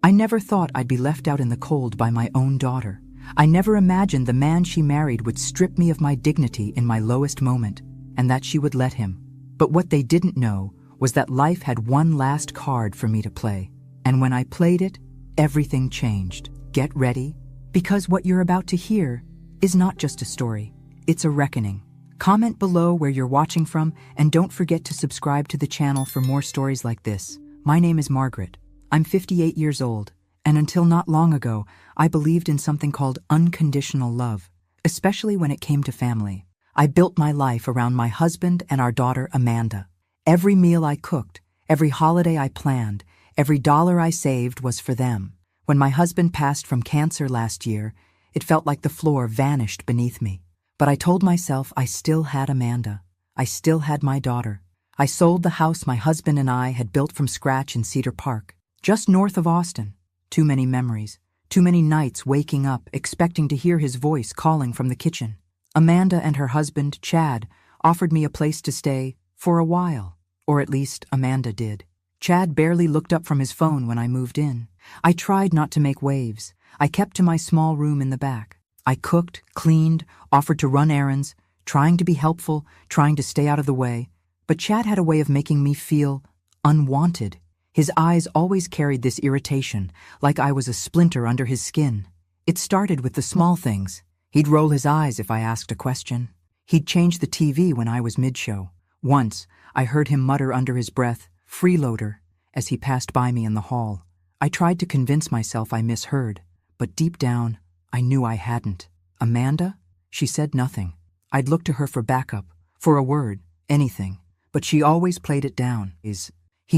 I never thought I'd be left out in the cold by my own daughter. I never imagined the man she married would strip me of my dignity in my lowest moment, and that she would let him. But what they didn't know was that life had one last card for me to play. And when I played it, everything changed. Get ready, because what you're about to hear is not just a story, it's a reckoning. Comment below where you're watching from, and don't forget to subscribe to the channel for more stories like this. My name is Margaret. I'm 58 years old, and until not long ago, I believed in something called unconditional love, especially when it came to family. I built my life around my husband and our daughter, Amanda. Every meal I cooked, every holiday I planned, every dollar I saved was for them. When my husband passed from cancer last year, it felt like the floor vanished beneath me. But I told myself I still had Amanda. I still had my daughter. I sold the house my husband and I had built from scratch in Cedar Park, just north of Austin. Too many memories, too many nights waking up expecting to hear his voice calling from the kitchen. Amanda and her husband, Chad, offered me a place to stay for a while, or at least Amanda did. Chad barely looked up from his phone when I moved in. I tried not to make waves. I kept to my small room in the back. I cooked, cleaned, offered to run errands, trying to be helpful, trying to stay out of the way. But Chad had a way of making me feel unwanted. His eyes always carried this irritation, like I was a splinter under his skin. It started with the small things. He'd roll his eyes if I asked a question. He'd change the TV when I was mid-show. Once, I heard him mutter under his breath, "Freeloader," as he passed by me in the hall. I tried to convince myself I misheard, but deep down, I knew I hadn't. Amanda? She said nothing. I'd look to her for backup, for a word, anything. But she always played it down. He's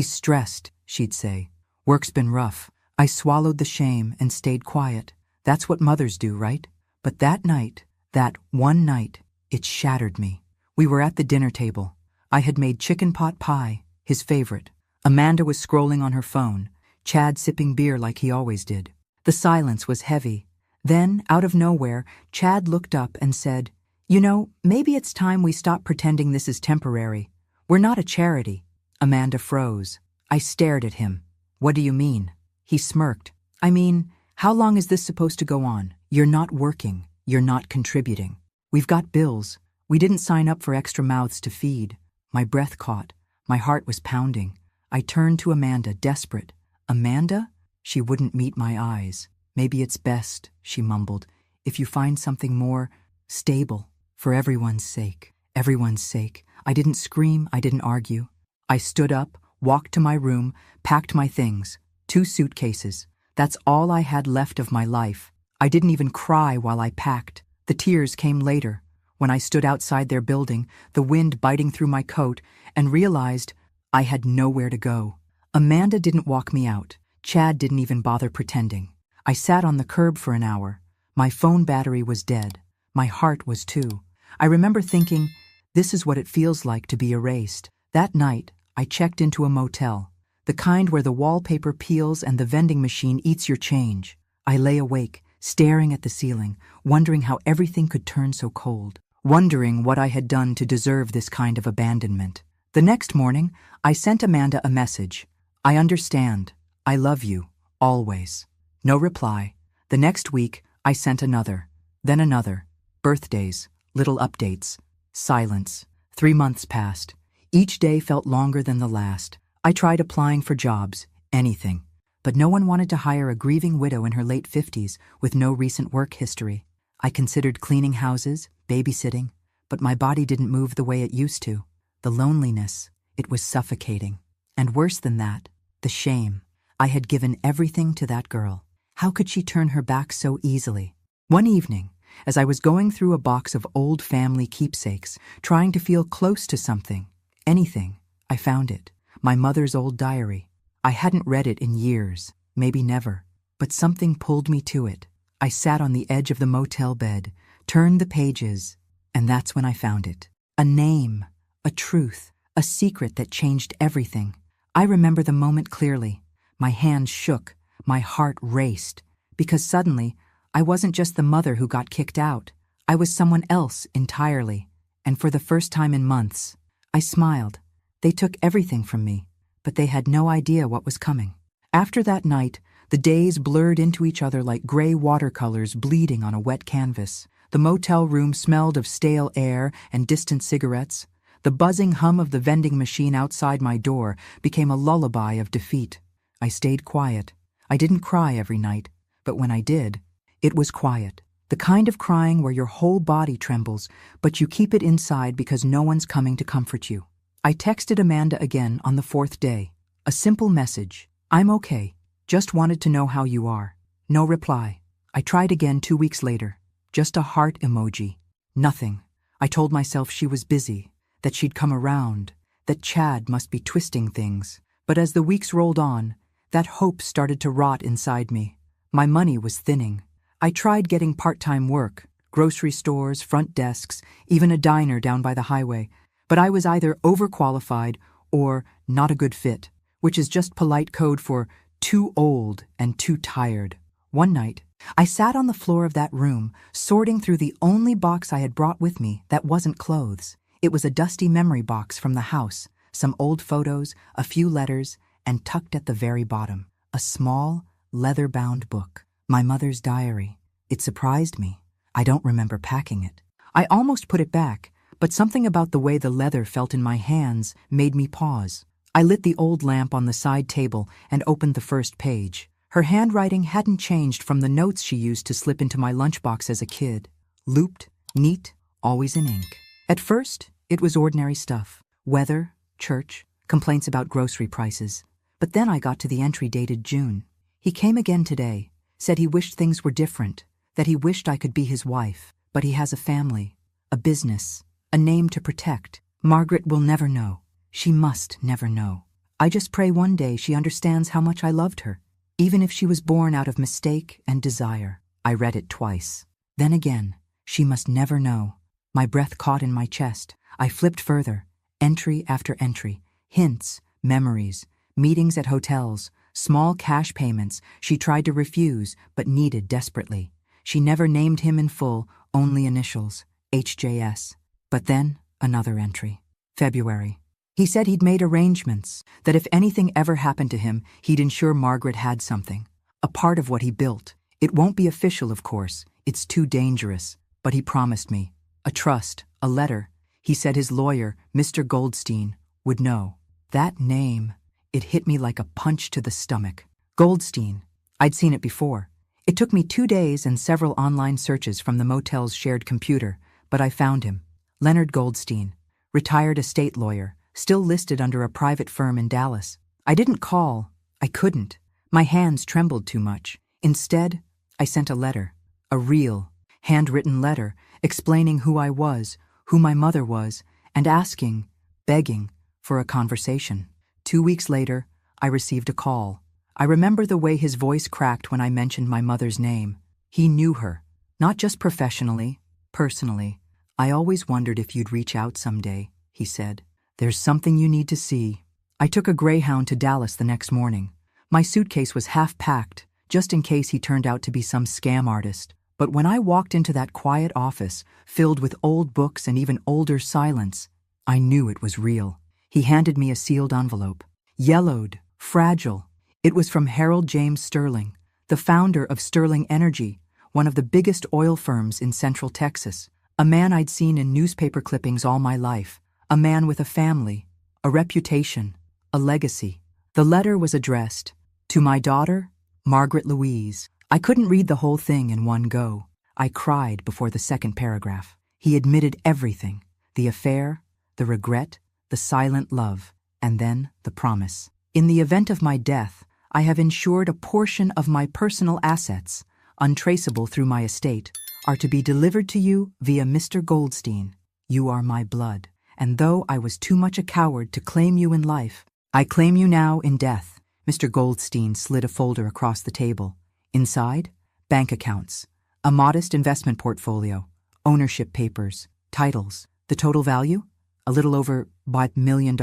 stressed, she'd say. Work's been rough. I swallowed the shame and stayed quiet. That's what mothers do, right? But that night, that one night, it shattered me. We were at the dinner table. I had made chicken pot pie, his favorite. Amanda was scrolling on her phone, Chad sipping beer like he always did. The silence was heavy. Then, out of nowhere, Chad looked up and said, "You know, maybe it's time we stop pretending this is temporary. We're not a charity." Amanda froze. I stared at him. "What do you mean?" He smirked. "I mean, how long is this supposed to go on? You're not working. You're not contributing. We've got bills. We didn't sign up for extra mouths to feed." My breath caught. My heart was pounding. I turned to Amanda, desperate. "Amanda?" She wouldn't meet my eyes. "Maybe it's best," she mumbled, "if you find something more stable. For everyone's sake. Everyone's sake." I didn't scream. I didn't argue. I stood up, walked to my room, packed my things. 2 suitcases. That's all I had left of my life. I didn't even cry while I packed. The tears came later, when I stood outside their building, the wind biting through my coat, and realized I had nowhere to go. Amanda didn't walk me out. Chad didn't even bother pretending. I sat on the curb for an hour. My phone battery was dead. My heart was too. I remember thinking, this is what it feels like to be erased. That night, I checked into a motel, the kind where the wallpaper peels and the vending machine eats your change. I lay awake, staring at the ceiling, wondering how everything could turn so cold, wondering what I had done to deserve this kind of abandonment. The next morning, I sent Amanda a message. "I understand. I love you. Always." No reply. The next week, I sent another, then another. Birthdays, little updates, silence. 3 months passed. Each day felt longer than the last. I tried applying for jobs, anything. But no one wanted to hire a grieving widow in her late 50s with no recent work history. I considered cleaning houses, babysitting, but my body didn't move the way it used to. The loneliness, it was suffocating. And worse than that, the shame. I had given everything to that girl. How could she turn her back so easily? One evening, as I was going through a box of old family keepsakes, trying to feel close to something, anything, I found it. My mother's old diary. I hadn't read it in years, maybe never, but something pulled me to it. I sat on the edge of the motel bed, turned the pages, and that's when I found it. A name, a truth, a secret that changed everything. I remember the moment clearly. My hands shook, my heart raced, because suddenly I wasn't just the mother who got kicked out. I was someone else entirely, and for the first time in months, I smiled. They took everything from me, but they had no idea what was coming. After that night, The days blurred into each other like gray watercolors bleeding on a wet canvas. The motel room smelled of stale air and distant cigarettes. The buzzing hum of the vending machine outside my door became a lullaby of defeat. I stayed quiet. I didn't cry every night, but when I did, it was quiet. The kind of crying where your whole body trembles, but you keep it inside because no one's coming to comfort you. I texted Amanda again on the 4th day. A simple message. I'm okay. Just wanted to know how you are. No reply. I tried again 2 weeks later. Just a heart emoji. Nothing. I told myself she was busy, that she'd come around, that Chad must be twisting things. But as the weeks rolled on, that hope started to rot inside me. My money was thinning. I tried getting part-time work, grocery stores, front desks, even a diner down by the highway, but I was either overqualified or not a good fit, which is just polite code for too old and too tired. One night, I sat on the floor of that room, sorting through the only box I had brought with me that wasn't clothes. It was a dusty memory box from the house, some old photos, a few letters, and tucked at the very bottom, a small, leather-bound book. My mother's diary. It surprised me. I don't remember packing it. I almost put it back, but something about the way the leather felt in my hands made me pause. I lit the old lamp on the side table and opened the first page. Her handwriting hadn't changed from the notes she used to slip into my lunchbox as a kid. Looped, neat, always in ink. At first, it was ordinary stuff. Weather, church, complaints about grocery prices. But then I got to the entry dated June. He came again today. Said he wished things were different, that he wished I could be his wife, but he has a family, a business, a name to protect. Margaret will never know. She must never know. I just pray one day she understands how much I loved her, even if she was born out of mistake and desire. I read it twice. Then again, she must never know. My breath caught in my chest. I flipped further, entry after entry, hints, memories, meetings at hotels, small cash payments she tried to refuse but needed desperately. She never named him in full, only initials, HJS. But then, another entry. February. He said he'd made arrangements, that if anything ever happened to him, he'd ensure Margaret had something. A part of what he built. It won't be official, of course. It's too dangerous. But he promised me. A trust, a letter. He said his lawyer, Mr. Goldstein, would know. That name. It hit me like a punch to the stomach. Goldstein. I'd seen it before. It took me 2 days and several online searches from the motel's shared computer, but I found him. Leonard Goldstein, retired estate lawyer, still listed under a private firm in Dallas. I didn't call. I couldn't. My hands trembled too much. Instead, I sent a letter. A real, handwritten letter explaining who I was, who my mother was, and asking, begging, for a conversation. 2 weeks later, I received a call. I remember the way his voice cracked when I mentioned my mother's name. He knew her, not just professionally, personally. I always wondered if you'd reach out someday, he said. There's something you need to see. I took a Greyhound to Dallas the next morning. My suitcase was half packed, just in case he turned out to be some scam artist. But when I walked into that quiet office, filled with old books and even older silence, I knew it was real. He handed me a sealed envelope. Yellowed, fragile. It was from Harold James Sterling, the founder of Sterling Energy, one of the biggest oil firms in Central Texas. A man I'd seen in newspaper clippings all my life. A man with a family, a reputation, a legacy. The letter was addressed to my daughter, Margaret Louise. I couldn't read the whole thing in one go. I cried before the second paragraph. He admitted everything, the affair, the regret, the silent love, and then the promise. In the event of my death, I have insured a portion of my personal assets, untraceable through my estate, are to be delivered to you via Mr. Goldstein. You are my blood, and though I was too much a coward to claim you in life, I claim you now in death. Mr. Goldstein slid a folder across the table. Inside, bank accounts, a modest investment portfolio, ownership papers, titles. The total value? A little over $5 million.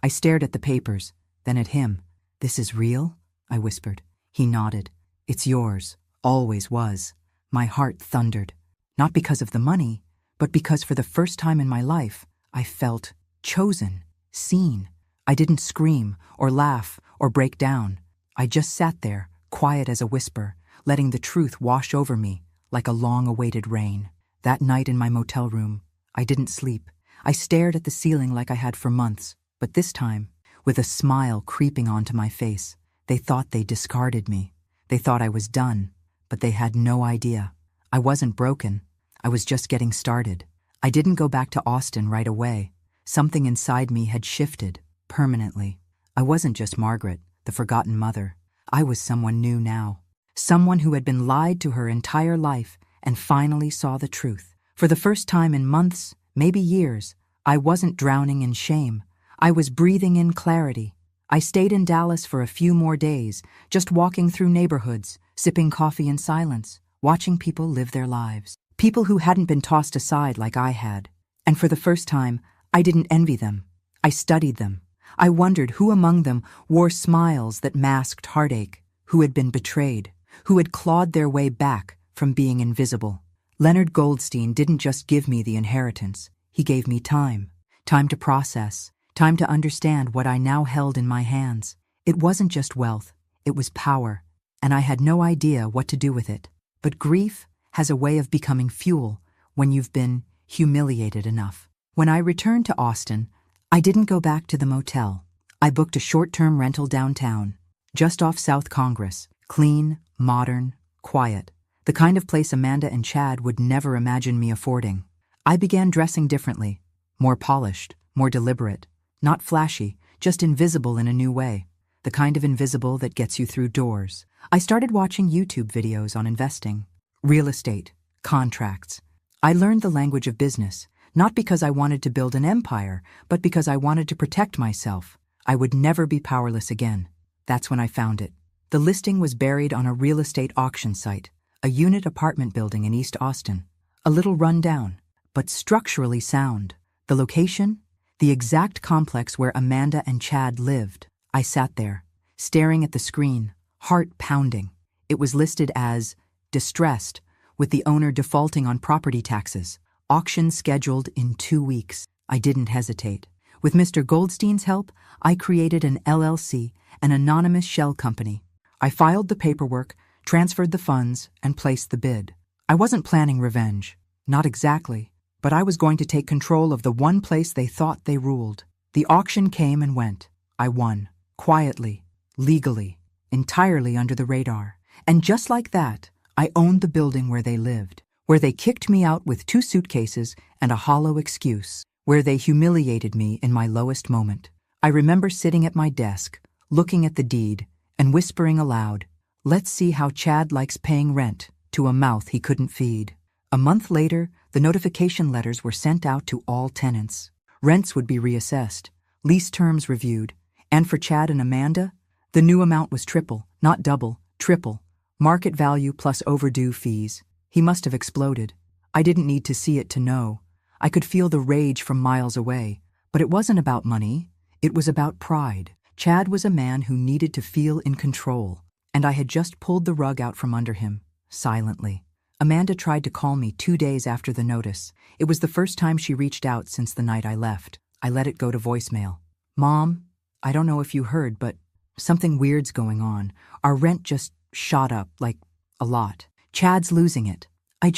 I stared at the papers, then at him. This is real? I whispered. He nodded. It's yours. Always was. My heart thundered. Not because of the money, but because for the first time in my life, I felt chosen, seen. I didn't scream or laugh or break down. I just sat there, quiet as a whisper, letting the truth wash over me like a long-awaited rain. That night in my motel room, I didn't sleep. I stared at the ceiling like I had for months, but this time, with a smile creeping onto my face. They thought they discarded me. They thought I was done, but they had no idea. I wasn't broken. I was just getting started. I didn't go back to Austin right away. Something inside me had shifted, permanently. I wasn't just Margaret, the forgotten mother. I was someone new now. Someone who had been lied to her entire life and finally saw the truth. For the first time in months, maybe years, I wasn't drowning in shame. I was breathing in clarity. I stayed in Dallas for a few more days, just walking through neighborhoods, sipping coffee in silence, watching people live their lives. People who hadn't been tossed aside like I had. And for the first time, I didn't envy them. I studied them. I wondered who among them wore smiles that masked heartache, who had been betrayed, who had clawed their way back from being invisible. Leonard Goldstein didn't just give me the inheritance. He gave me time. Time to process. Time to understand what I now held in my hands. It wasn't just wealth. It was power. And I had no idea what to do with it. But grief has a way of becoming fuel when you've been humiliated enough. When I returned to Austin, I didn't go back to the motel. I booked a short-term rental downtown, just off South Congress. Clean, modern, quiet. The kind of place Amanda and Chad would never imagine me affording. I began dressing differently, more polished, more deliberate. Not flashy, just invisible in a new way. The kind of invisible that gets you through doors. I started watching YouTube videos on investing, real estate, contracts. I learned the language of business, not because I wanted to build an empire, but because I wanted to protect myself. I would never be powerless again. That's when I found it. The listing was buried on a real estate auction site, a unit apartment building in East Austin. A little run down, but structurally sound. The location? The exact complex where Amanda and Chad lived. I sat there, staring at the screen, heart pounding. It was listed as distressed, with the owner defaulting on property taxes. Auction scheduled in 2 weeks. I didn't hesitate. With Mr. Goldstein's help, I created an LLC, an anonymous shell company. I filed the paperwork, transferred the funds, and placed the bid. I wasn't planning revenge. Not exactly. But I was going to take control of the one place they thought they ruled. The auction came and went. I won. Quietly. Legally. Entirely under the radar. And just like that, I owned the building where they lived. Where they kicked me out with 2 suitcases and a hollow excuse. Where they humiliated me in my lowest moment. I remember sitting at my desk, looking at the deed, and whispering aloud, "Let's see how Chad likes paying rent," to a mouth he couldn't feed. A month later, the notification letters were sent out to all tenants. Rents would be reassessed, lease terms reviewed, and for Chad and Amanda, the new amount was triple, not double, triple. Market value plus overdue fees. He must have exploded. I didn't need to see it to know. I could feel the rage from miles away. But it wasn't about money. It was about pride. Chad was a man who needed to feel in control, and I had just pulled the rug out from under him, silently. Amanda tried to call me 2 days after the notice. It was the first time she reached out since the night I left. I let it go to voicemail. "Mom, I don't know if you heard, but something weird's going on. Our rent just shot up, like, a lot. Chad's losing it. I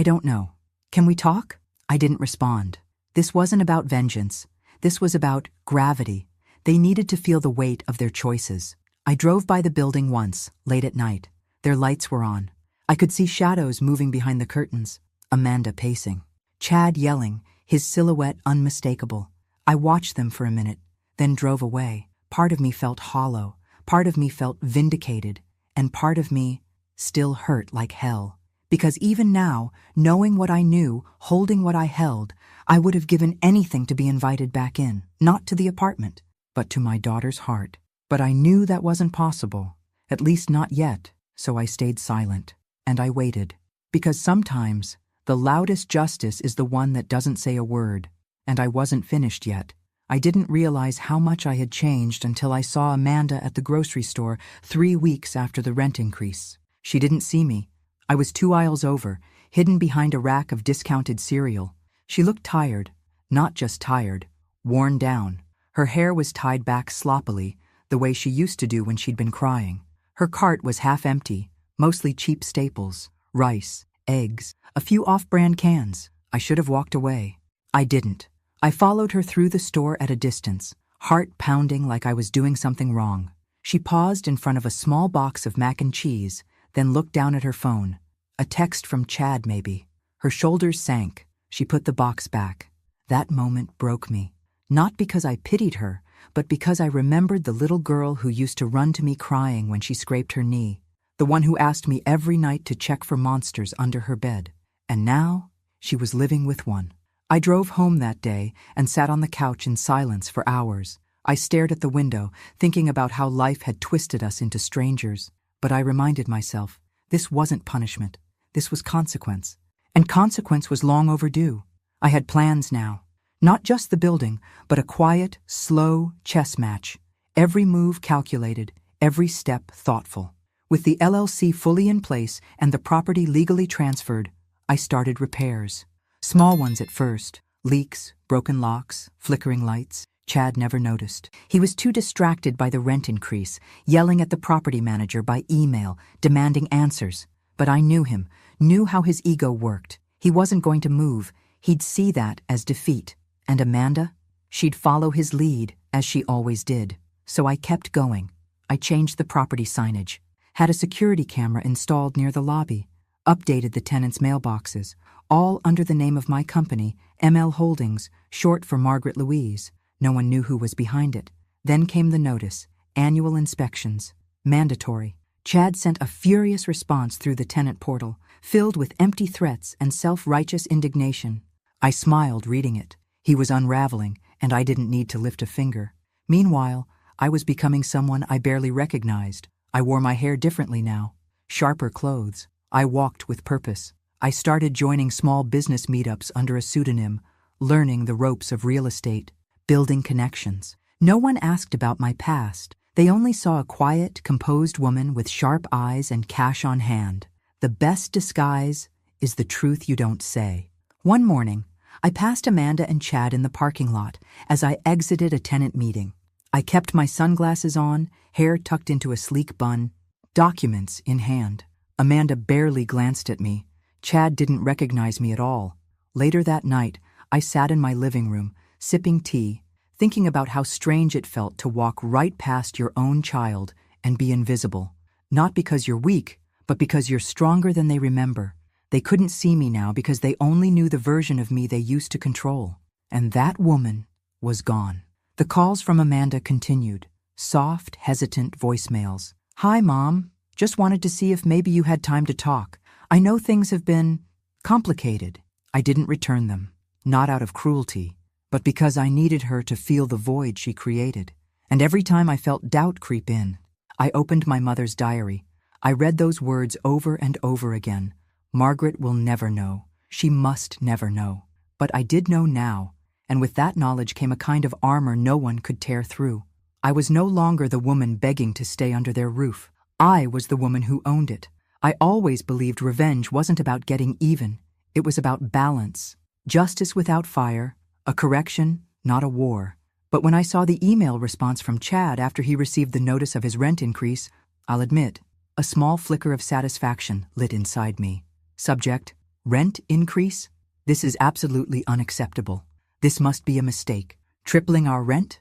don't know. Can we talk?" I didn't respond. This wasn't about vengeance. This was about gravity. They needed to feel the weight of their choices. I drove by the building once, late at night. Their lights were on. I could see shadows moving behind the curtains. Amanda pacing. Chad yelling, his silhouette unmistakable. I watched them for a minute, then drove away. Part of me felt hollow. Part of me felt vindicated. And part of me still hurt like hell. Because even now, knowing what I knew, holding what I held, I would have given anything to be invited back in. Not to the apartment, but to my daughter's heart. But I knew that wasn't possible. At least not yet. So I stayed silent. And I waited. Because sometimes, the loudest justice is the one that doesn't say a word. And I wasn't finished yet. I didn't realize how much I had changed until I saw Amanda at the grocery store 3 weeks after the rent increase. She didn't see me. I was 2 aisles over, hidden behind a rack of discounted cereal. She looked tired. Not just tired. Worn down. Her hair was tied back sloppily, the way she used to do when she'd been crying. Her cart was half empty, mostly cheap staples, rice, eggs, a few off-brand cans. I should have walked away. I didn't. I followed her through the store at a distance, heart pounding like I was doing something wrong. She paused in front of a small box of mac and cheese, then looked down at her phone. A text from Chad, maybe. Her shoulders sank. She put the box back. That moment broke me. Not because I pitied her, but because I remembered the little girl who used to run to me crying when she scraped her knee, the one who asked me every night to check for monsters under her bed. And now, she was living with one. I drove home that day and sat on the couch in silence for hours. I stared at the window, thinking about how life had twisted us into strangers. But I reminded myself, this wasn't punishment. This was consequence. And consequence was long overdue. I had plans now. Not just the building, but a quiet, slow chess match. Every move calculated, every step thoughtful. With the LLC fully in place and the property legally transferred, I started repairs. Small ones at first. Leaks, broken locks, flickering lights. Chad never noticed. He was too distracted by the rent increase, yelling at the property manager by email, demanding answers. But I knew him, knew how his ego worked. He wasn't going to move. He'd see that as defeat. And Amanda? She'd follow his lead, as she always did. So I kept going. I changed the property signage, had a security camera installed near the lobby, updated the tenants' mailboxes, all under the name of my company, ML Holdings, short for Margaret Louise. No one knew who was behind it. Then came the notice, annual inspections, mandatory. Chad sent a furious response through the tenant portal, filled with empty threats and self-righteous indignation. I smiled reading it. He was unraveling, and I didn't need to lift a finger. Meanwhile, I was becoming someone I barely recognized. I wore my hair differently now, sharper clothes. I walked with purpose. I started joining small business meetups under a pseudonym, learning the ropes of real estate, building connections. No one asked about my past. They only saw a quiet, composed woman with sharp eyes and cash on hand. The best disguise is the truth you don't say. One morning, I passed Amanda and Chad in the parking lot as I exited a tenant meeting. I kept my sunglasses on, hair tucked into a sleek bun, documents in hand. Amanda barely glanced at me. Chad didn't recognize me at all. Later that night, I sat in my living room, sipping tea, thinking about how strange it felt to walk right past your own child and be invisible. Not because you're weak, but because you're stronger than they remember. They couldn't see me now because they only knew the version of me they used to control. And that woman was gone. The calls from Amanda continued. Soft, hesitant voicemails. Hi, Mom. Just wanted to see if maybe you had time to talk. I know things have been complicated. I didn't return them. Not out of cruelty, but because I needed her to feel the void she created. And every time I felt doubt creep in, I opened my mother's diary. I read those words over and over again. Margaret will never know. She must never know. But I did know now, and with that knowledge came a kind of armor no one could tear through. I was no longer the woman begging to stay under their roof. I was the woman who owned it. I always believed revenge wasn't about getting even. It was about balance. Justice without fire, a correction, not a war. But when I saw the email response from Chad after he received the notice of his rent increase, I'll admit, a small flicker of satisfaction lit inside me. Subject, rent increase? This is absolutely unacceptable. This must be a mistake. Tripling our rent?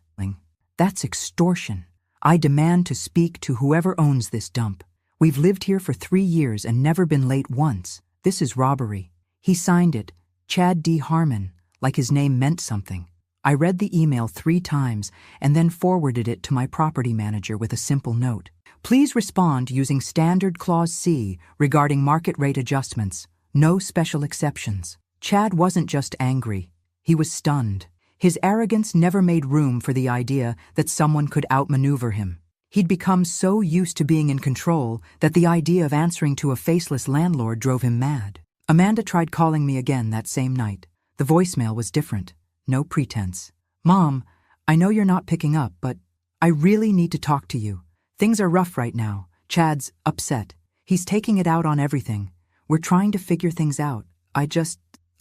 That's extortion. I demand to speak to whoever owns this dump. We've lived here for 3 years and never been late once. This is robbery. He signed it, Chad D. Harmon, like his name meant something. I read the email 3 times and then forwarded it to my property manager with a simple note. Please respond using Standard Clause C regarding market rate adjustments. No special exceptions. Chad wasn't just angry. He was stunned. His arrogance never made room for the idea that someone could outmaneuver him. He'd become so used to being in control that the idea of answering to a faceless landlord drove him mad. Amanda tried calling me again that same night. The voicemail was different. No pretense. Mom, I know you're not picking up, but I really need to talk to you. Things are rough right now. Chad's upset. He's taking it out on everything. We're trying to figure things out. I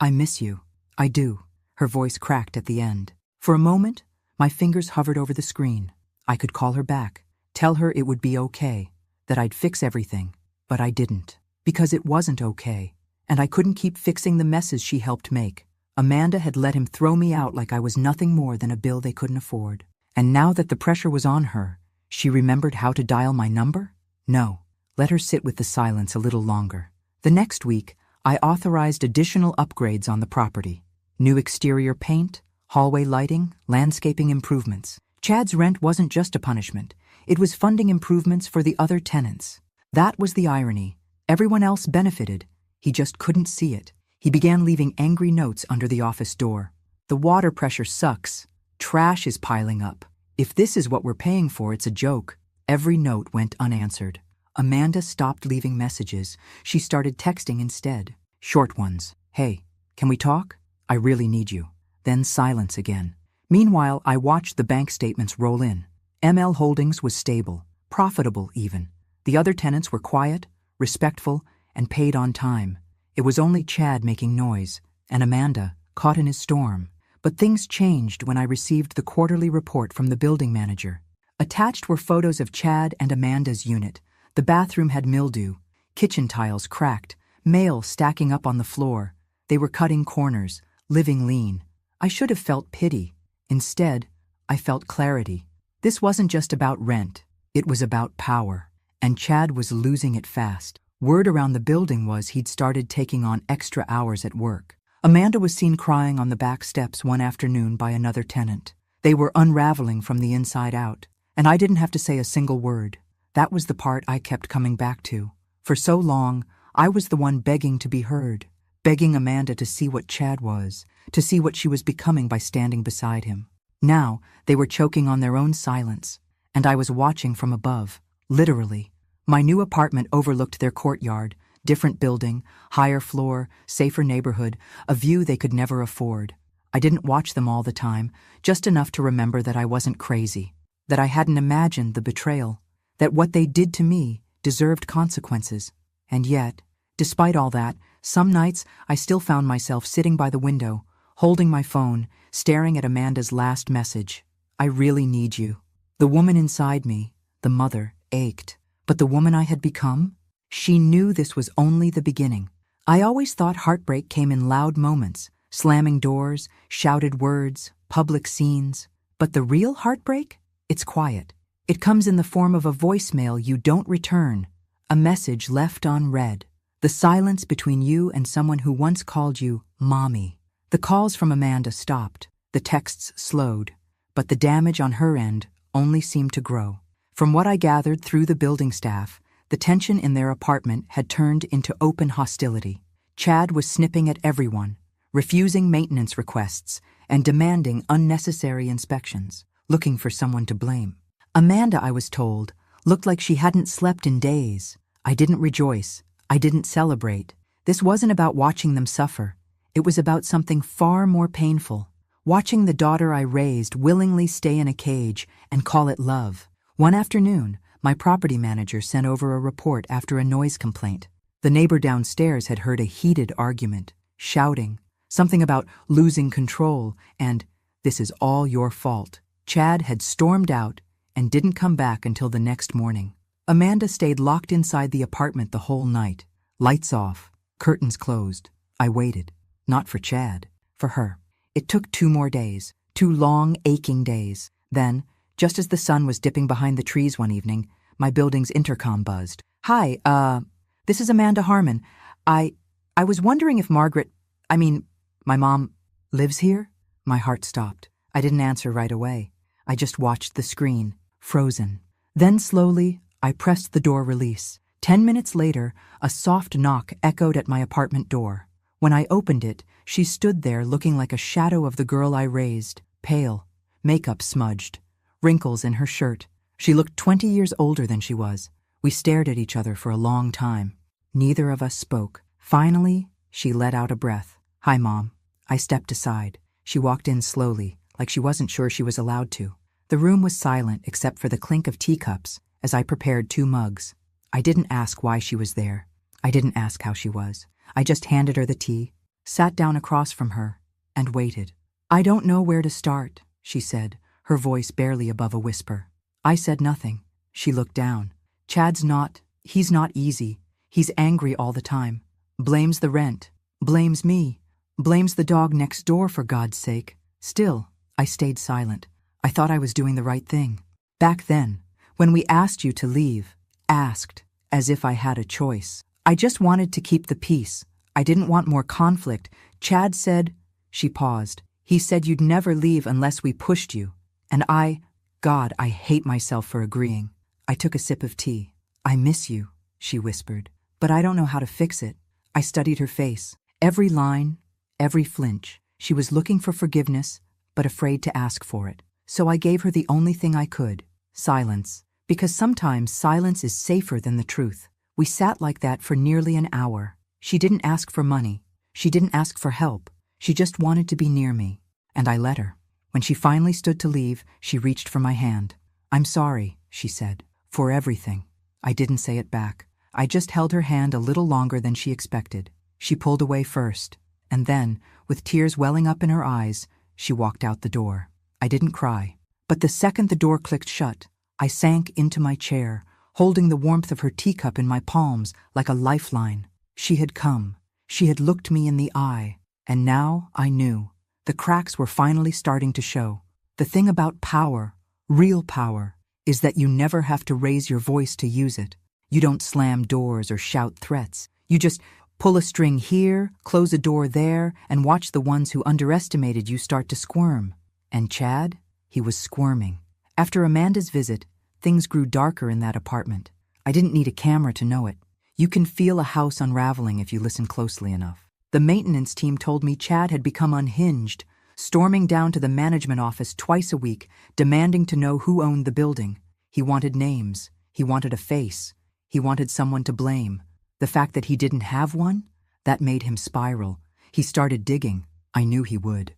miss you. I do. Her voice cracked at the end. For a moment, my fingers hovered over the screen. I could call her back, tell her it would be okay. that I'd fix everything, but I didn't. Because it wasn't okay. And I couldn't keep fixing the messes she helped make. Amanda had let him throw me out like I was nothing more than a bill they couldn't afford. And now that the pressure was on her, she remembered how to dial my number? No. Let her sit with the silence a little longer. The next week, I authorized additional upgrades on the property. New exterior paint, hallway lighting, landscaping improvements. Chad's rent wasn't just a punishment. It was funding improvements for the other tenants. That was the irony. Everyone else benefited. He just couldn't see it. He began leaving angry notes under the office door. The water pressure sucks. Trash is piling up. If this is what we're paying for, it's a joke. Every note went unanswered. Amanda stopped leaving messages. She started texting instead. Short ones. Hey, can we talk? I really need you. Then silence again. Meanwhile, I watched the bank statements roll in. ML Holdings was stable, profitable even. The other tenants were quiet, respectful, and paid on time. It was only Chad making noise, and Amanda caught in his storm. But things changed when I received the quarterly report from the building manager. Attached were photos of Chad and Amanda's unit. The bathroom had mildew, kitchen tiles cracked, mail stacking up on the floor. They were cutting corners, living lean. I should have felt pity. Instead, I felt clarity. This wasn't just about rent. It was about power. And Chad was losing it fast. Word around the building was he'd started taking on extra hours at work. Amanda was seen crying on the back steps one afternoon by another tenant. They were unraveling from the inside out, and I didn't have to say a single word. That was the part I kept coming back to. For so long, I was the one begging to be heard, begging Amanda to see what Chad was, to see what she was becoming by standing beside him. Now, they were choking on their own silence, and I was watching from above, literally. My new apartment overlooked their courtyard, different building, higher floor, safer neighborhood, a view they could never afford. I didn't watch them all the time, just enough to remember that I wasn't crazy, that I hadn't imagined the betrayal, that what they did to me deserved consequences. And yet, despite all that, some nights I still found myself sitting by the window, holding my phone, staring at Amanda's last message. I really need you. The woman inside me, the mother, ached. But the woman I had become? She knew this was only the beginning. I always thought heartbreak came in loud moments, slamming doors, shouted words, public scenes. But the real heartbreak? It's quiet. It comes in the form of a voicemail you don't return, a message left unread, the silence between you and someone who once called you Mommy. The calls from Amanda stopped, the texts slowed, but the damage on her end only seemed to grow. From what I gathered through the building staff, the tension in their apartment had turned into open hostility. Chad was snipping at everyone, refusing maintenance requests, and demanding unnecessary inspections, looking for someone to blame. Amanda, I was told, looked like she hadn't slept in days. I didn't rejoice. I didn't celebrate. This wasn't about watching them suffer. It was about something far more painful. Watching the daughter I raised willingly stay in a cage and call it love. One afternoon, my property manager sent over a report after a noise complaint. The neighbor downstairs had heard a heated argument, shouting, something about losing control and, "This is all your fault." Chad had stormed out and didn't come back until the next morning. Amanda stayed locked inside the apartment the whole night. Lights off, curtains closed. I waited. Not for Chad, for her. It took 2 more days, 2 long, aching days. Then, just as the sun was dipping behind the trees one evening, my building's intercom buzzed. "Hi, this is Amanda Harmon. I was wondering if my mom lives here?" My heart stopped. I didn't answer right away. I just watched the screen, frozen. Then slowly, I pressed the door release. 10 minutes later, a soft knock echoed at my apartment door. When I opened it, she stood there looking like a shadow of the girl I raised, pale, makeup smudged, wrinkles in her shirt. She looked 20 years older than she was. We stared at each other for a long time. Neither of us spoke. Finally, she let out a breath. "Hi, Mom." I stepped aside. She walked in slowly, like she wasn't sure she was allowed to. The room was silent except for the clink of teacups as I prepared 2 mugs. I didn't ask why she was there. I didn't ask how she was. I just handed her the tea, sat down across from her, and waited. "I don't know where to start," she said, her voice barely above a whisper. I said nothing. She looked down. He's not easy. He's angry all the time. Blames the rent. Blames me. Blames the dog next door, for God's sake. Still, I stayed silent. I thought I was doing the right thing. Back then, when we asked you to leave, asked, as if I had a choice. I just wanted to keep the peace. I didn't want more conflict. Chad said, she paused. He said you'd never leave unless we pushed you. And God, I hate myself for agreeing. I took a sip of tea. I miss you, she whispered, but I don't know how to fix it. I studied her face. Every line, every flinch. She was looking for forgiveness, but afraid to ask for it. So I gave her the only thing I could, silence. Because sometimes silence is safer than the truth. We sat like that for nearly an hour. She didn't ask for money. She didn't ask for help. She just wanted to be near me. And I let her. When she finally stood to leave, she reached for my hand. I'm sorry, she said, for everything. I didn't say it back. I just held her hand a little longer than she expected. She pulled away first, and then, with tears welling up in her eyes, she walked out the door. I didn't cry. But the second the door clicked shut, I sank into my chair, holding the warmth of her teacup in my palms like a lifeline. She had come. She had looked me in the eye. And now I knew. The cracks were finally starting to show. The thing about power, real power, is that you never have to raise your voice to use it. You don't slam doors or shout threats. You just pull a string here, close a door there, and watch the ones who underestimated you start to squirm. And Chad? He was squirming. After Amanda's visit, things grew darker in that apartment. I didn't need a camera to know it. You can feel a house unraveling if you listen closely enough. The maintenance team told me Chad had become unhinged, storming down to the management office twice a week, demanding to know who owned the building. He wanted names. He wanted a face. He wanted someone to blame. The fact that he didn't have one? That made him spiral. He started digging. I knew he would.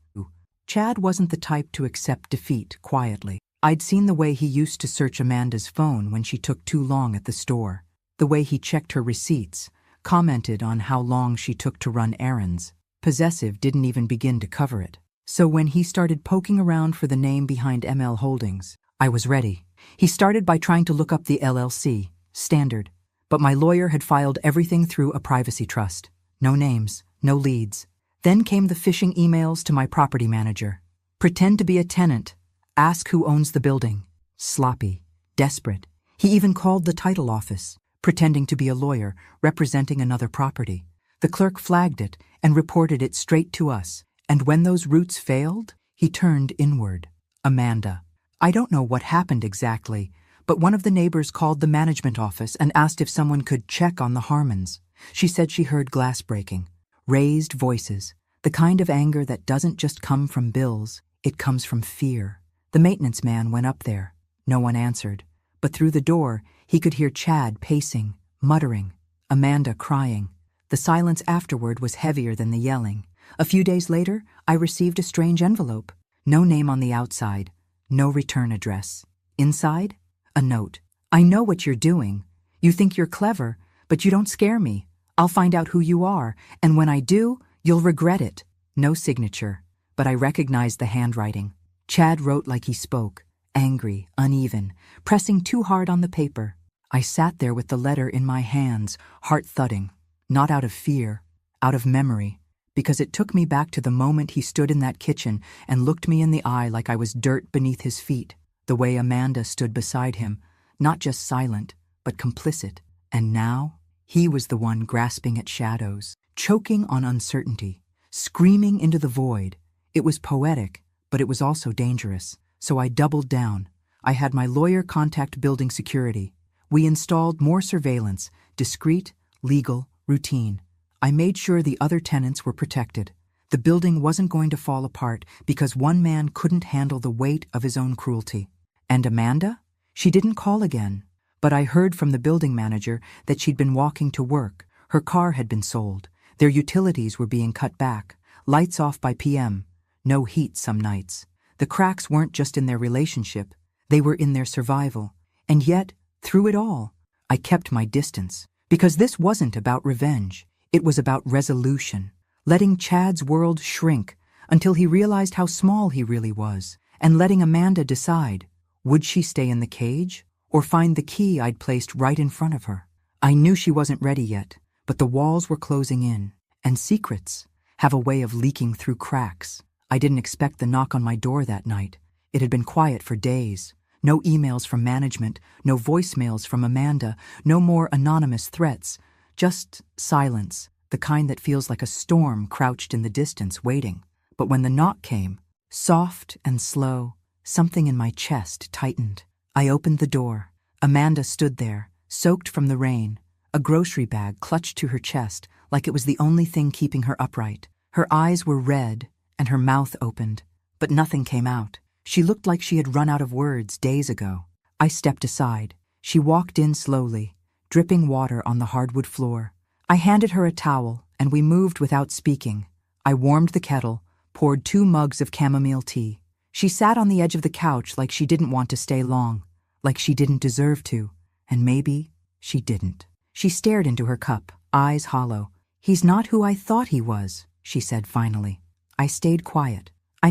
Chad wasn't the type to accept defeat quietly. I'd seen the way he used to search Amanda's phone when she took too long at the store. The way he checked her receipts, commented on how long she took to run errands. Possessive didn't even begin to cover it. So when he started poking around for the name behind ML Holdings, I was ready. He started by trying to look up the LLC, standard, but my lawyer had filed everything through a privacy trust. No names, no leads. Then came the phishing emails to my property manager. Pretend to be a tenant. Ask who owns the building. Sloppy, desperate. He even called the title office, pretending to be a lawyer representing another property. The clerk flagged it and reported it straight to us. And when those routes failed, he turned inward. Amanda. I don't know what happened exactly, but one of the neighbors called the management office and asked if someone could check on the Harmons. She said she heard glass breaking. Raised voices. The kind of anger that doesn't just come from bills, it comes from fear. The maintenance man went up there. No one answered. But through the door, he could hear Chad pacing, muttering, Amanda crying. The silence afterward was heavier than the yelling. A few days later, I received a strange envelope. No name on the outside. No return address. Inside, a note. I know what you're doing. You think you're clever, but you don't scare me. I'll find out who you are, and when I do, you'll regret it. No signature, but I recognized the handwriting. Chad wrote like he spoke, angry, uneven, pressing too hard on the paper. I sat there with the letter in my hands, heart thudding, not out of fear, out of memory, because it took me back to the moment he stood in that kitchen and looked me in the eye like I was dirt beneath his feet, the way Amanda stood beside him, not just silent, but complicit. And now, he was the one grasping at shadows, choking on uncertainty, screaming into the void. It was poetic, but it was also dangerous. So I doubled down. I had my lawyer contact building security. We installed more surveillance, discreet, legal, routine. I made sure the other tenants were protected. The building wasn't going to fall apart because one man couldn't handle the weight of his own cruelty. And Amanda? She didn't call again. But I heard from the building manager that she'd been walking to work. Her car had been sold. Their utilities were being cut back. Lights off by PM. No heat some nights. The cracks weren't just in their relationship. They were in their survival. And yet, through it all, I kept my distance. Because this wasn't about revenge. It was about resolution. Letting Chad's world shrink until he realized how small he really was. And letting Amanda decide, would she stay in the cage or find the key I'd placed right in front of her. I knew she wasn't ready yet, but the walls were closing in, and secrets have a way of leaking through cracks. I didn't expect the knock on my door that night. It had been quiet for days. No emails from management, no voicemails from Amanda, no more anonymous threats. Just silence, the kind that feels like a storm crouched in the distance waiting. But when the knock came, soft and slow, something in my chest tightened. I opened the door. Amanda stood there, soaked from the rain, a grocery bag clutched to her chest like it was the only thing keeping her upright. Her eyes were red and her mouth opened, but nothing came out. She looked like she had run out of words days ago. I stepped aside. She walked in slowly, dripping water on the hardwood floor. I handed her a towel, and we moved without speaking. I warmed the kettle, poured 2 mugs of chamomile tea. She sat on the edge of the couch like she didn't want to stay long, like she didn't deserve to, and maybe she didn't. She stared into her cup, eyes hollow. "He's not who I thought he was," she said finally. I stayed quiet. I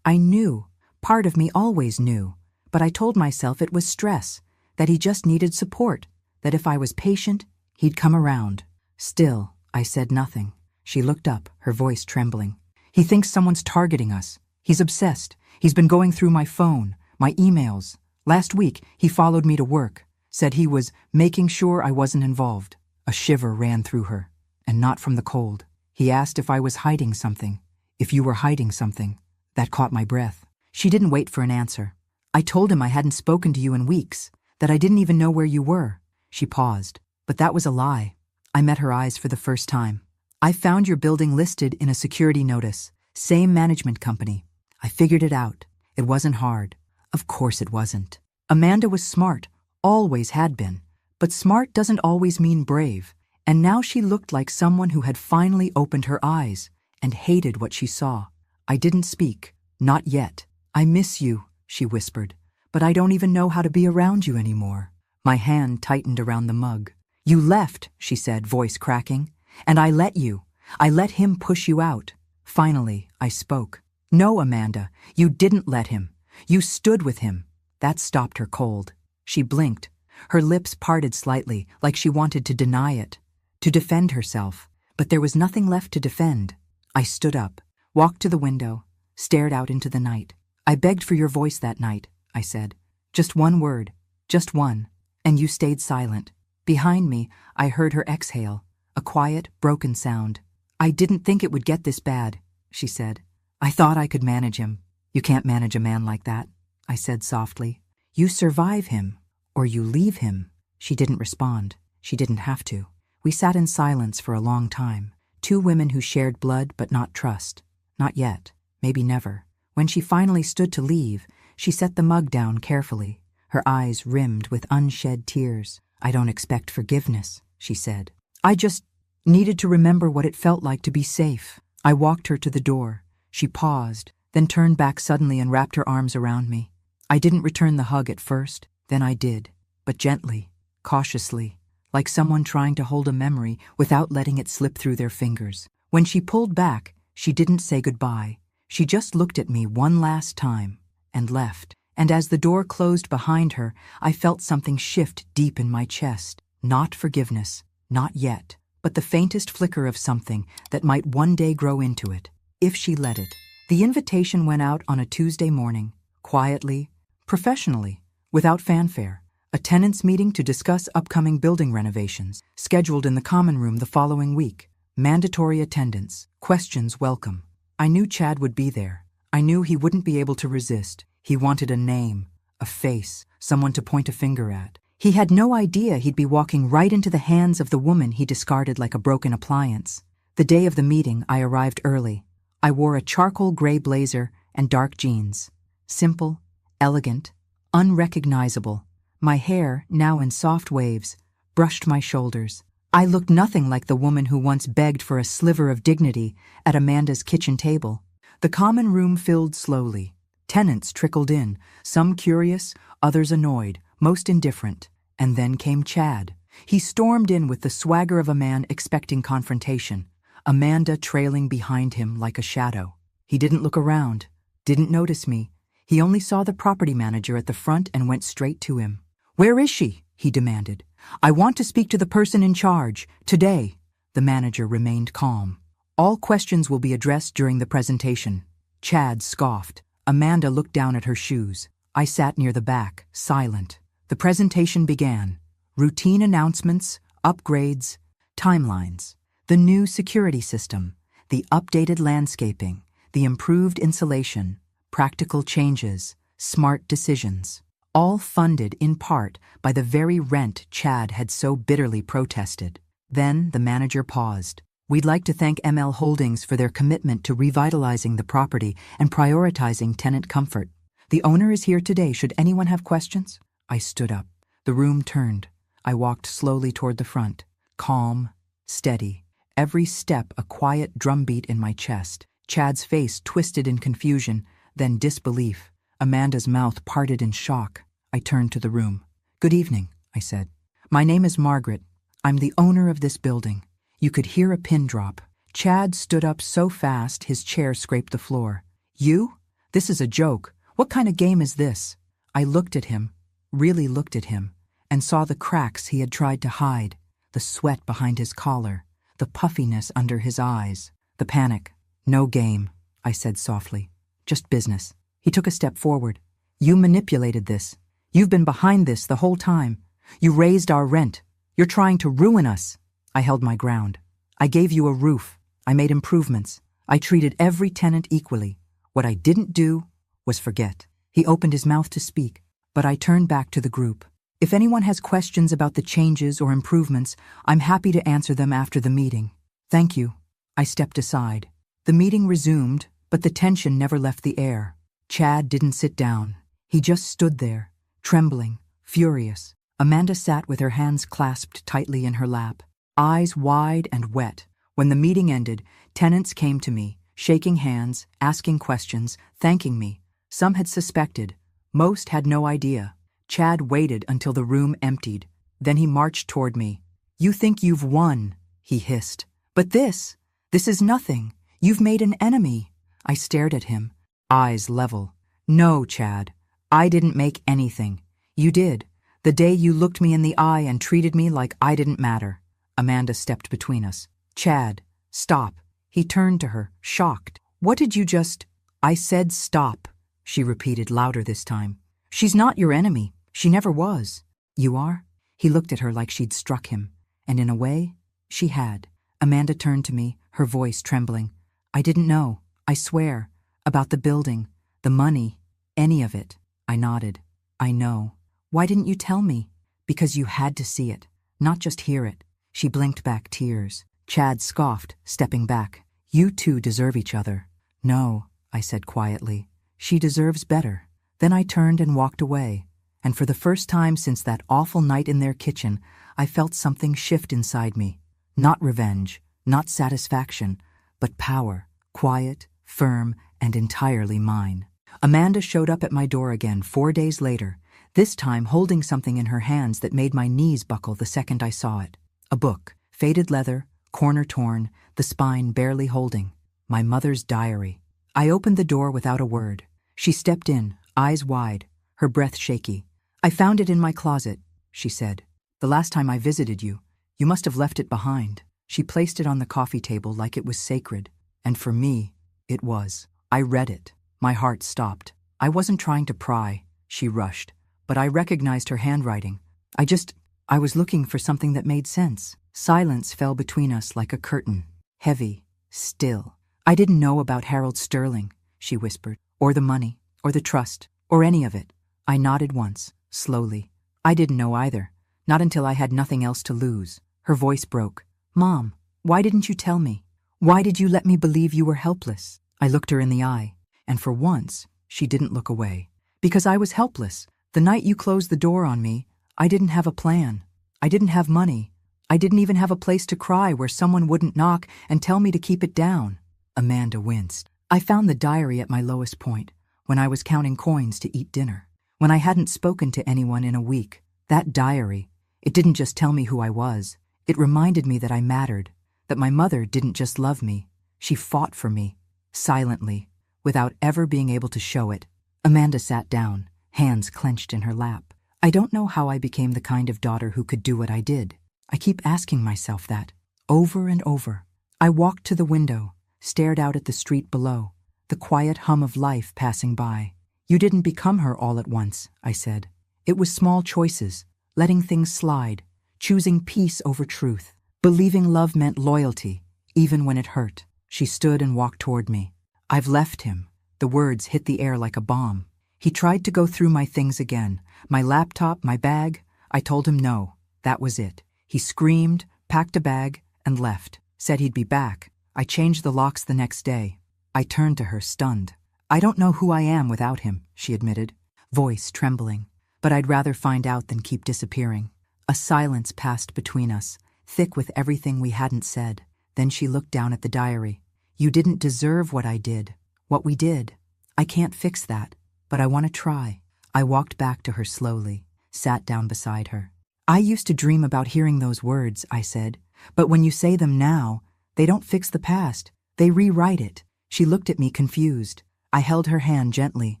knew. Part of me always knew, but I told myself it was stress, that he just needed support, that if I was patient, he'd come around. Still, I said nothing. She looked up, her voice trembling. "He thinks someone's targeting us. He's obsessed. He's been going through my phone, my emails. Last week, he followed me to work, said he was making sure I wasn't involved." A shiver ran through her, and not from the cold. "He asked if I was hiding something. If you were hiding something." That caught my breath. She didn't wait for an answer. "I told him I hadn't spoken to you in weeks, that I didn't even know where you were." She paused, but that was a lie. I met her eyes for the first time. "I found your building listed in a security notice, same management company. I figured it out. It wasn't hard." Of course it wasn't. Amanda was smart, always had been. But smart doesn't always mean brave, and now she looked like someone who had finally opened her eyes and hated what she saw. I didn't speak, not yet. "I miss you," she whispered, "but I don't even know how to be around you anymore." My hand tightened around the mug. "You left," she said, voice cracking, "and I let you. I let him push you out." Finally, I spoke. "No, Amanda, you didn't let him. You stood with him." That stopped her cold. She blinked. Her lips parted slightly, like she wanted to deny it, to defend herself. But there was nothing left to defend. I stood up, walked to the window, stared out into the night. "I begged for your voice that night," I said. "Just one word, just one, and you stayed silent." Behind me, I heard her exhale, a quiet, broken sound. "I didn't think it would get this bad," she said. "I thought I could manage him." "You can't manage a man like that," I said softly. "You survive him, or you leave him." She didn't respond. She didn't have to. We sat in silence for a long time, 2 women who shared blood but not trust. Not yet, maybe never. When she finally stood to leave, she set the mug down carefully, her eyes rimmed with unshed tears. "I don't expect forgiveness," she said. "I just needed to remember what it felt like to be safe." I walked her to the door. She paused, then turned back suddenly and wrapped her arms around me. I didn't return the hug at first, then I did, but gently, cautiously, like someone trying to hold a memory without letting it slip through their fingers. When she pulled back, she didn't say goodbye. She just looked at me one last time and left. And as the door closed behind her, I felt something shift deep in my chest. Not forgiveness, not yet, but the faintest flicker of something that might one day grow into it, if she let it. The invitation went out on a Tuesday morning, quietly, professionally, without fanfare. A tenants' meeting to discuss upcoming building renovations, scheduled in the common room the following week. Mandatory attendance, questions welcome. I knew Chad would be there. I knew he wouldn't be able to resist. He wanted a name, a face, someone to point a finger at. He had no idea he'd be walking right into the hands of the woman he discarded like a broken appliance. The day of the meeting, I arrived early. I wore a charcoal gray blazer and dark jeans. Simple, elegant, unrecognizable. My hair, now in soft waves, brushed my shoulders. I looked nothing like the woman who once begged for a sliver of dignity at Amanda's kitchen table. The common room filled slowly. Tenants trickled in, some curious, others annoyed, most indifferent. And then came Chad. He stormed in with the swagger of a man expecting confrontation, Amanda trailing behind him like a shadow. He didn't look around, didn't notice me. He only saw the property manager at the front and went straight to him. "Where is she?" he demanded. "I want to speak to the person in charge, today." The manager remained calm. "All questions will be addressed during the presentation." Chad scoffed. Amanda looked down at her shoes. I sat near the back, silent. The presentation began. Routine announcements, upgrades, timelines. The new security system, the updated landscaping, the improved insulation, practical changes, smart decisions. All funded in part by the very rent Chad had so bitterly protested. Then the manager paused. "We'd like to thank ML Holdings for their commitment to revitalizing the property and prioritizing tenant comfort. The owner is here today should anyone have questions." I stood up. The room turned. I walked slowly toward the front, calm, steady. Every step a quiet drumbeat in my chest. Chad's face twisted in confusion, then disbelief. Amanda's mouth parted in shock. I turned to the room. "Good evening," I said. "My name is Margaret. I'm the owner of this building." You could hear a pin drop. Chad stood up so fast his chair scraped the floor. "You? This is a joke. What kind of game is this?" I looked at him, really looked at him, and saw the cracks he had tried to hide, the sweat behind his collar, the puffiness under his eyes, the panic. "No game," I said softly. "Just business." He took a step forward. "You manipulated this. You've been behind this the whole time. You raised our rent. You're trying to ruin us." I held my ground. "I gave you a roof. I made improvements. I treated every tenant equally. What I didn't do was forget." He opened his mouth to speak, but I turned back to the group. "If anyone has questions about the changes or improvements, I'm happy to answer them after the meeting." "Thank you." I stepped aside. The meeting resumed, but the tension never left the air. Chad didn't sit down. He just stood there, trembling, furious. Amanda sat with her hands clasped tightly in her lap, eyes wide and wet. When the meeting ended, tenants came to me, shaking hands, asking questions, thanking me. Some had suspected. Most had no idea. Chad waited until the room emptied. Then he marched toward me. "You think you've won," he hissed. "But this is nothing. You've made an enemy." I stared at him, eyes level. "No, Chad, I didn't make anything. You did. The day you looked me in the eye and treated me like I didn't matter." Amanda stepped between us. "Chad, stop." He turned to her, shocked. "What did you just—" "I said stop," she repeated louder this time. "She's not your enemy. She never was." "You are?" He looked at her like she'd struck him, and in a way, she had. Amanda turned to me, her voice trembling. "I didn't know, I swear, about the building, the money, any of it." I nodded. "I know. Why didn't you tell me?" "Because you had to see it, not just hear it." She blinked back tears. Chad scoffed, stepping back. "You two deserve each other." "No," I said quietly. "She deserves better." Then I turned and walked away, and for the first time since that awful night in their kitchen, I felt something shift inside me. Not revenge, not satisfaction, but power, quiet, firm, and entirely mine. Amanda showed up at my door again 4 days later, this time holding something in her hands that made my knees buckle the second I saw it. A book, faded leather, corner torn, the spine barely holding. My mother's diary. I opened the door without a word. She stepped in, eyes wide, her breath shaky. "I found it in my closet," she said. "The last time I visited you. You must have left it behind." She placed it on the coffee table like it was sacred, and for me, it was. I read it. My heart stopped. "I wasn't trying to pry," she rushed, "but I recognized her handwriting. I was looking for something that made sense." Silence fell between us like a curtain, heavy, still. "I didn't know about Harold Sterling," she whispered, "or the money, or the trust, or any of it." I nodded once, slowly. "I didn't know either, not until I had nothing else to lose." Her voice broke. "Mom, why didn't you tell me? Why did you let me believe you were helpless?" I looked her in the eye, and for once, she didn't look away. "Because I was helpless. The night you closed the door on me, I didn't have a plan. I didn't have money. I didn't even have a place to cry where someone wouldn't knock and tell me to keep it down." Amanda winced. "I found the diary at my lowest point, when I was counting coins to eat dinner, when I hadn't spoken to anyone in a week. That diary, it didn't just tell me who I was. It reminded me that I mattered, that my mother didn't just love me. She fought for me, silently, without ever being able to show it." Amanda sat down, hands clenched in her lap. I don't know how I became the kind of daughter who could do what I did. I keep asking myself that, over and over. I walked to the window, stared out at the street below, the quiet hum of life passing by. You didn't become her all at once, I said. It was small choices, letting things slide, choosing peace over truth, believing love meant loyalty, even when it hurt. She stood and walked toward me. I've left him. The words hit the air like a bomb. He tried to go through my things again, my laptop, my bag. I told him no, that was it. He screamed, packed a bag, and left. Said he'd be back. I changed the locks the next day. I turned to her, stunned. I don't know who I am without him, she admitted, voice trembling. But I'd rather find out than keep disappearing. A silence passed between us, thick with everything we hadn't said. Then she looked down at the diary. You didn't deserve what I did, what we did. I can't fix that, but I want to try. I walked back to her slowly, sat down beside her. I used to dream about hearing those words, I said, but when you say them now, they don't fix the past. They rewrite it. She looked at me confused. I held her hand gently.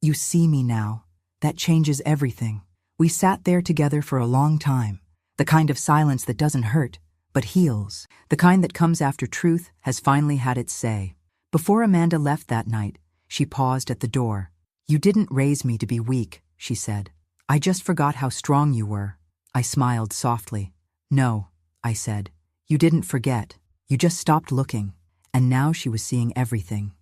You see me now. That changes everything. We sat there together for a long time. The kind of silence that doesn't hurt, but heals. The kind that comes after truth has finally had its say. Before Amanda left that night, she paused at the door. You didn't raise me to be weak, she said. I just forgot how strong you were. I smiled softly. No, I said. You didn't forget. You just stopped looking. And now she was seeing everything.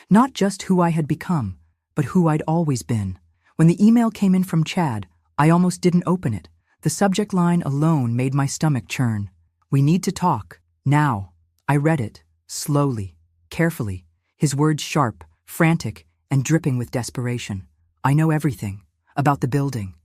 Not just who I had become, but who I'd always been. When the email came in from Chad, I almost didn't open it. The subject line alone made my stomach churn. We need to talk. Now. I read it, slowly, carefully, his words sharp, frantic, and dripping with desperation. I know everything. About the building.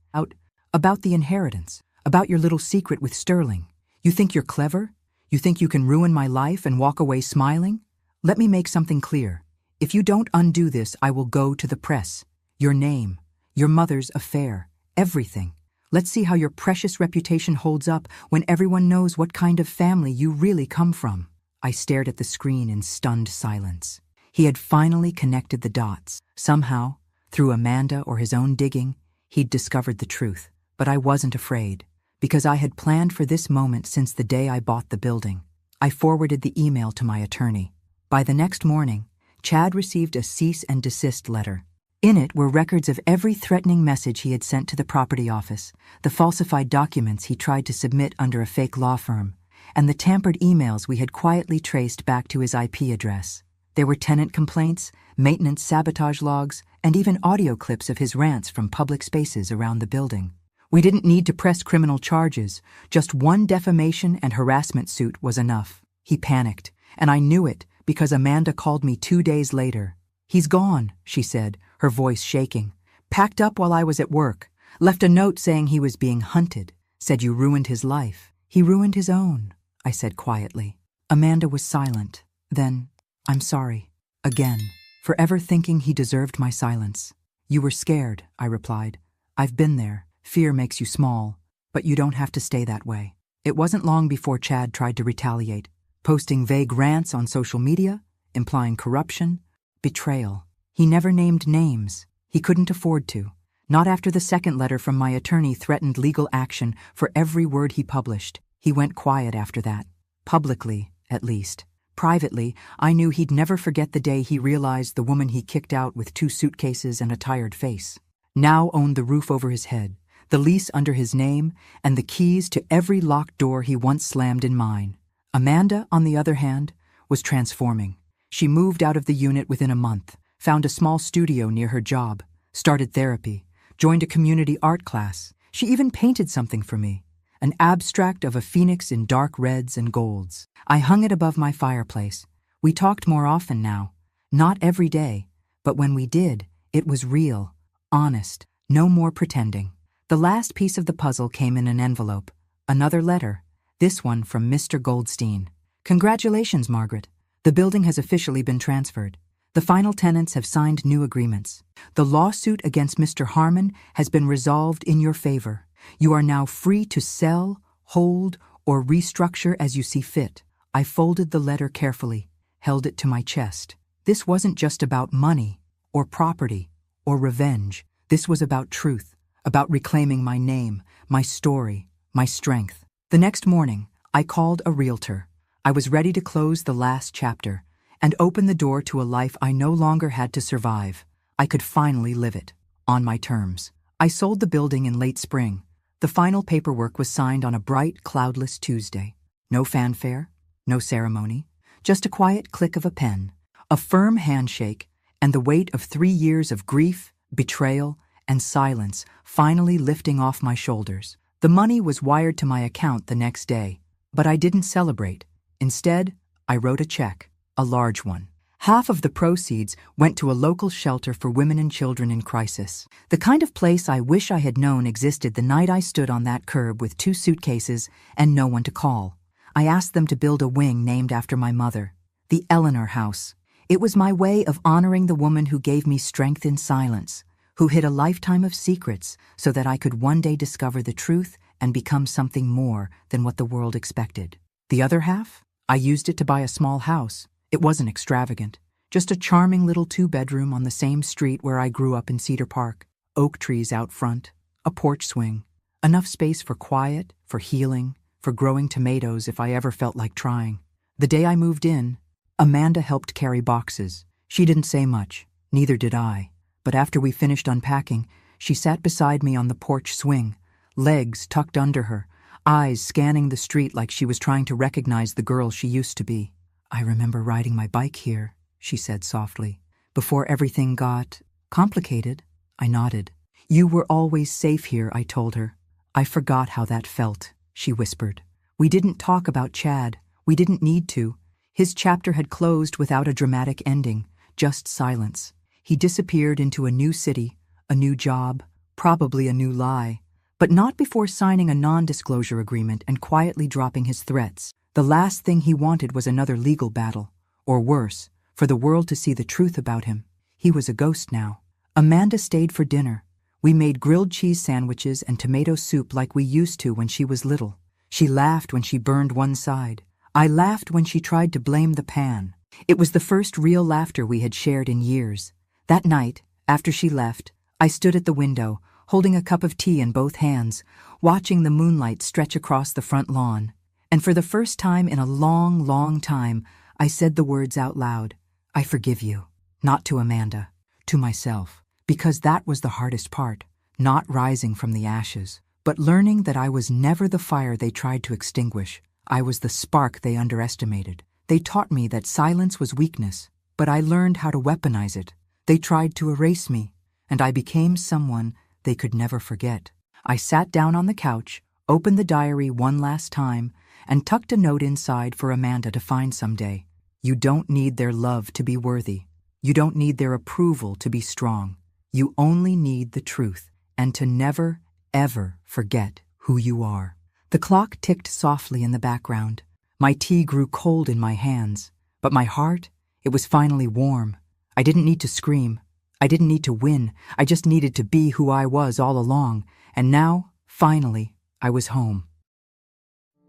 About the inheritance. About your little secret with Sterling. You think you're clever? You think you can ruin my life and walk away smiling? Let me make something clear. If you don't undo this, I will go to the press. Your name, your mother's affair, everything. Let's see how your precious reputation holds up when everyone knows what kind of family you really come from. I stared at the screen in stunned silence. He had finally connected the dots. Somehow, through Amanda or his own digging, he'd discovered the truth. But I wasn't afraid, because I had planned for this moment since the day I bought the building. I forwarded the email to my attorney. By the next morning, Chad received a cease and desist letter. In it were records of every threatening message he had sent to the property office, the falsified documents he tried to submit under a fake law firm, and the tampered emails we had quietly traced back to his IP address. There were tenant complaints, maintenance sabotage logs, and even audio clips of his rants from public spaces around the building. We didn't need to press criminal charges. Just one defamation and harassment suit was enough. He panicked, and I knew it because Amanda called me 2 days later. He's gone, she said, her voice shaking. Packed up while I was at work. Left a note saying he was being hunted. Said you ruined his life. He ruined his own, I said quietly. Amanda was silent. Then, I'm sorry. Again, for ever thinking he deserved my silence. You were scared, I replied. I've been there. Fear makes you small, but you don't have to stay that way. It wasn't long before Chad tried to retaliate, posting vague rants on social media, implying corruption, betrayal. He never named names. He couldn't afford to. Not after the second letter from my attorney threatened legal action for every word he published. He went quiet after that. Publicly, at least. Privately, I knew he'd never forget the day he realized the woman he kicked out with 2 suitcases and a tired face now owned the roof over his head, the lease under his name, and the keys to every locked door he once slammed in mine. Amanda, on the other hand, was transforming. She moved out of the unit within a month, found a small studio near her job, started therapy, joined a community art class. She even painted something for me, an abstract of a phoenix in dark reds and golds. I hung it above my fireplace. We talked more often now, not every day, but when we did, it was real, honest, no more pretending. The last piece of the puzzle came in an envelope, another letter, this one from Mr. Goldstein. Congratulations, Margaret. The building has officially been transferred. The final tenants have signed new agreements. The lawsuit against Mr. Harmon has been resolved in your favor. You are now free to sell, hold, or restructure as you see fit. I folded the letter carefully, held it to my chest. This wasn't just about money, or property, or revenge. This was about truth, about reclaiming my name, my story, my strength. The next morning, I called a realtor. I was ready to close the last chapter and open the door to a life I no longer had to survive. I could finally live it, on my terms. I sold the building in late spring. The final paperwork was signed on a bright, cloudless Tuesday. No fanfare, no ceremony, just a quiet click of a pen, a firm handshake, and the weight of 3 years of grief, betrayal, and silence finally lifting off my shoulders. The money was wired to my account the next day, but I didn't celebrate. Instead, I wrote a check, a large one. Half of the proceeds went to a local shelter for women and children in crisis, the kind of place I wish I had known existed the night I stood on that curb with 2 suitcases and no one to call. I asked them to build a wing named after my mother, the Eleanor House. It was my way of honoring the woman who gave me strength in silence, who hid a lifetime of secrets so that I could one day discover the truth and become something more than what the world expected. The other half? I used it to buy a small house. It wasn't extravagant, just a charming little 2-bedroom on the same street where I grew up in Cedar Park. Oak trees out front, a porch swing, enough space for quiet, for healing, for growing tomatoes if I ever felt like trying. The day I moved in, Amanda helped carry boxes. She didn't say much, neither did I. But after we finished unpacking, she sat beside me on the porch swing, legs tucked under her, eyes scanning the street like she was trying to recognize the girl she used to be. "I remember riding my bike here," she said softly. "Before everything got complicated." I nodded. "You were always safe here," I told her. "I forgot how that felt," she whispered. "We didn't talk about Chad. We didn't need to. His chapter had closed without a dramatic ending, just silence. He disappeared into a new city, a new job, probably a new lie, but not before signing a non-disclosure agreement and quietly dropping his threats. The last thing he wanted was another legal battle, or worse, for the world to see the truth about him. He was a ghost now. Amanda stayed for dinner. We made grilled cheese sandwiches and tomato soup like we used to when she was little. She laughed when she burned one side. I laughed when she tried to blame the pan. It was the first real laughter we had shared in years. That night, after she left, I stood at the window, holding a cup of tea in both hands, watching the moonlight stretch across the front lawn. And for the first time in a long, long time, I said the words out loud. "I forgive you." Not to Amanda, to myself. Because that was the hardest part, not rising from the ashes, but learning that I was never the fire they tried to extinguish. I was the spark they underestimated. They taught me that silence was weakness, but I learned how to weaponize it. They tried to erase me, and I became someone they could never forget. I sat down on the couch, opened the diary one last time, and tucked a note inside for Amanda to find someday. You don't need their love to be worthy. You don't need their approval to be strong. You only need the truth, and to never, ever forget who you are. The clock ticked softly in the background. My tea grew cold in my hands, but my heart, it was finally warm. I didn't need to scream. I didn't need to win. I just needed to be who I was all along. And now, finally, I was home.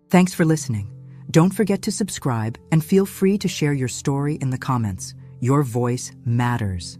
Thanks for listening. Don't forget to subscribe and feel free to share your story in the comments. Your voice matters.